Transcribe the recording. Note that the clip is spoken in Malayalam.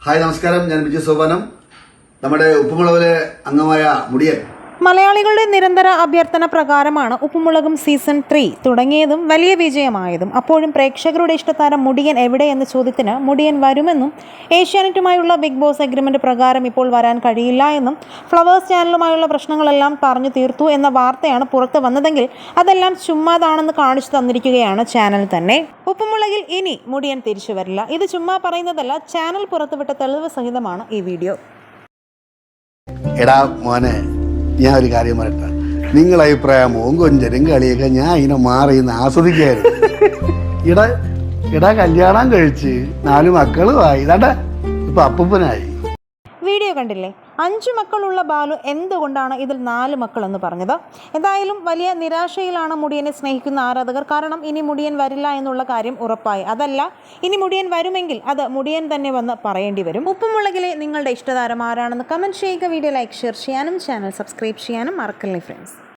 ഹായ് നമസ്കാരം, ഞാൻ ബിജു സോപാനം. നമ്മുടെ ഉപ്പുമുളകിലെ അംഗമായ മുടിയൻ. മലയാളികളുടെ നിരന്തര അഭ്യർത്ഥന പ്രകാരമാണ് ഉപ്പുമുളകും സീസൺ 3 തുടങ്ങിയതും വലിയ വിജയമായതും. അപ്പോഴും പ്രേക്ഷകരുടെ ഇഷ്ടതാരം മുടിയൻ എവിടെ എന്ന ചോദ്യത്തിന് മുടിയൻ വരുമെന്നും ഏഷ്യാനെറ്റുമായുള്ള ബിഗ് ബോസ് അഗ്രിമെന്റ് പ്രകാരം ഇപ്പോൾ വരാൻ കഴിയില്ല എന്നും ഫ്ലവേഴ്സ് ചാനലുമായുള്ള പ്രശ്നങ്ങളെല്ലാം പറഞ്ഞു തീർത്തു എന്ന വാർത്തയാണ് പുറത്തു വന്നതെങ്കിൽ അതെല്ലാം ചുമ്മാതാണെന്ന് കാണിച്ചു തന്നിരിക്കുകയാണ് ചാനൽ തന്നെ. ഉപ്പുമുളകിൽ ഇനി മുടിയൻ തിരിച്ചു വരില്ല. ഇത് ചുമ്മാ പറയുന്നതല്ല, ചാനൽ പുറത്തുവിട്ട തെളിവ് സഹിതമാണ് ഈ വീഡിയോ. എടാ മോനെ, ഞാൻ ഒരു കാര്യം പറയട്ടെ. നിങ്ങളെ അഭിപ്രായമോ കൊഞ്ചരും കളിയൊക്കെ ഞാൻ ഇതിനെ മാറിയെന്ന് ആസ്വദിക്കായിരുന്നു. ഇടാ കല്യാണം കഴിച്ച് 4 മക്കളുമായി, ഇതാ ഇപ്പൊ അപ്പൂപ്പനായി. വീഡിയോ കണ്ടില്ലേ? 5 മക്കളുള്ള ബാലു എന്തുകൊണ്ടാണ് ഇതിൽ 4 മക്കളെന്ന് പറഞ്ഞത്? എന്തായാലും വലിയ നിരാശയിലാണ് മുടിയനെ സ്നേഹിക്കുന്ന ആരാധകർ. കാരണം ഇനി മുടിയൻ വരില്ല എന്നുള്ള കാര്യം ഉറപ്പായി. അതല്ല, ഇനി മുടിയൻ വരുമെങ്കിൽ അത് മുടിയൻ തന്നെ വന്ന് പറയേണ്ടി വരും. ഉപ്പുമുളകിലെ നിങ്ങളുടെ ഇഷ്ടതാരം ആരാണെന്ന് കമൻറ്റ് ചെയ്യുക. വീഡിയോ ലൈക്ക്, ഷെയർ ചെയ്യാനും ചാനൽ സബ്സ്ക്രൈബ് ചെയ്യാനും മറക്കല്ലേ ഫ്രണ്ട്സ്.